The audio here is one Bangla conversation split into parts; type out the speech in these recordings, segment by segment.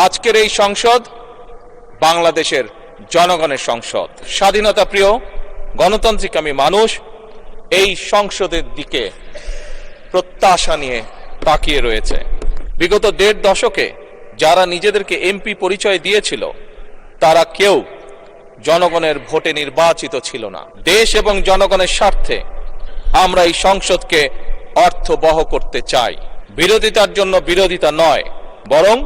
আজকের এই সংসদ বাংলাদেশের জনগণের সংসদ। স্বাধীনতা প্রিয় গণতান্ত্রিকামী মানুষ এই সংসদের দিকে প্রত্যাশা নিয়ে তাকিয়ে রয়েছে। বিগত ১.৫ দশকে যারা নিজেদেরকে এমপি পরিচয় দিয়েছিল তারা কেউ জনগণের ভোটে নির্বাচিত ছিল না। দেশ এবং জনগণের স্বার্থে আমরা এই সংসদকে অর্থবহ করতে চাই। বিরোধিতার জন্য বিরোধিতা নয়, বরং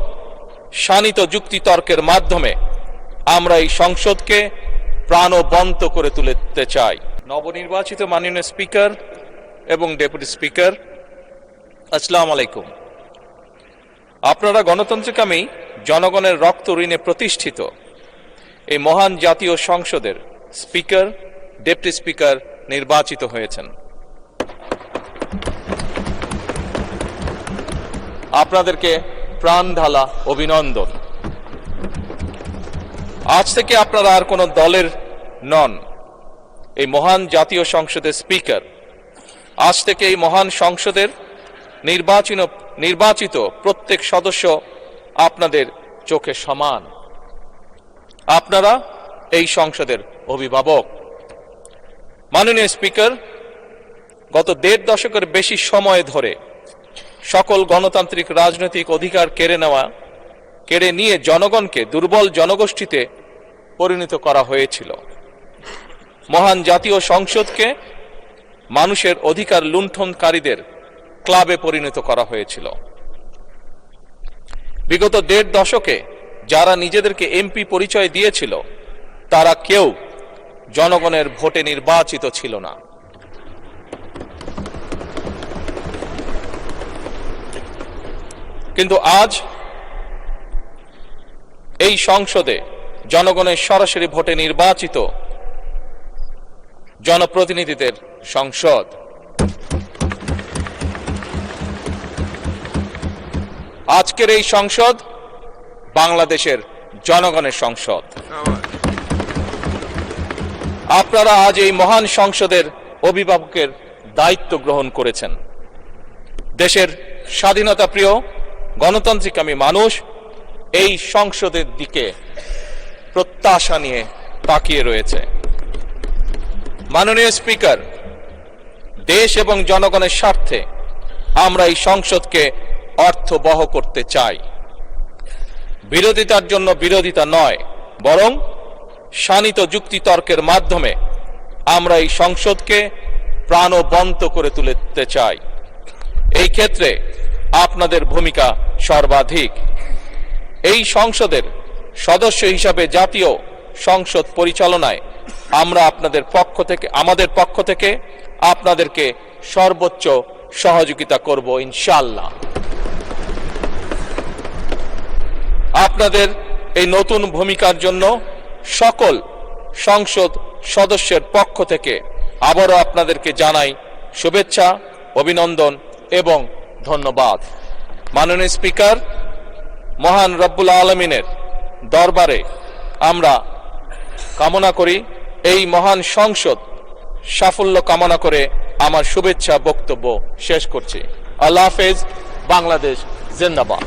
শানিত যুক্তিতর্কের মাধ্যমে আমরা এই সংসদকে প্রাণবন্ত করে তুলতে চাই। নবনির্বাচিত মাননীয় স্পিকার এবং ডেপুটি স্পিকার, আসসালামু আলাইকুম। আপনারা গণতন্ত্রকামী জনগণের রক্ত ঋণে প্রতিষ্ঠিত এই মহান জাতীয় সংসদের স্পিকার, ডেপুটি স্পিকার নির্বাচিত হয়েছেন। আপনাদেরকে প্রাণ ঢালা অভিনন্দন। আজ থেকে আপনারা আর কোনো দলের নন, এই মহান জাতীয় সংসদের স্পিকার। আজ থেকে এই মহান সংসদের নির্বাচিত প্রত্যেক সদস্য আপনাদের চোখে সমান। আপনারা এই সংসদের অভিভাবক। মাননীয় স্পিকার, গত ১.৫ দশকের বেশি সময় ধরে সকল গণতান্ত্রিক রাজনৈতিক অধিকার কেড়ে নিয়ে জনগণকে দুর্বল জনগোষ্ঠীতে পরিণত করা হয়েছিল। মহান জাতীয় সংসদকে মানুষের অধিকার লুণ্ঠনকারীদের ক্লাবে পরিণত করা হয়েছিল। বিগত ১.৫ দশকে যারা নিজেদেরকে এমপি পরিচয় দিয়েছিল তারা কেউ জনগণের ভোটে নির্বাচিত ছিল না। কিন্তু আজ এই সংসদে জনগণের সরাসরি ভোটে নির্বাচিত জনপ্রতিনিধিদের সংসদ। আজকের এই সংসদ বাংলাদেশের জনগণের সংসদ। আপনারা আজ এই মহান সংসদের অভিভাবকের দায়িত্ব গ্রহণ করেছেন। দেশের স্বাধীনতা প্রিয় গণতান্ত্রিকামী মানুষ এই সংসদের দিকে প্রত্যাশা নিয়ে তাকিয়ে রয়েছে। মাননীয় স্পিকার, দেশ এবং জনগণের স্বার্থে আমরা এই সংসদকে অর্থবহ করতে চাই। বিরোধিতার জন্য বিরোধিতা নয়, বরং শানিত যুক্তিতর্কের মাধ্যমে আমরা এই সংসদকে প্রাণবন্ত করে তুলতে চাই। এই ক্ষেত্রে আপনাদের ভূমিকা সর্বাধিক। এই সংসদের সদস্য হিসাবে জাতীয় সংসদ পরিচালনায় আমরা আমাদের পক্ষ থেকে আপনাদেরকে সর্বোচ্চ সহযোগিতা করব ইনশাআল্লাহ। আপনাদের এই নতুন ভূমিকার জন্য সকল সংসদ সদস্যের পক্ষ থেকে আবারও আপনাদেরকে জানাই শুভেচ্ছা, অভিনন্দন এবং ধন্যবাদ। মাননীয় স্পিকার, মহান রব্বুল আলামিনের দরবারে আমরা কামনা করি এই মহান সংসদ সাফল্য কামনা করে আমার শুভেচ্ছা বক্তব্য শেষ করছি। আল্লাহ হাফেজ। বাংলাদেশ জিন্দাবাদ।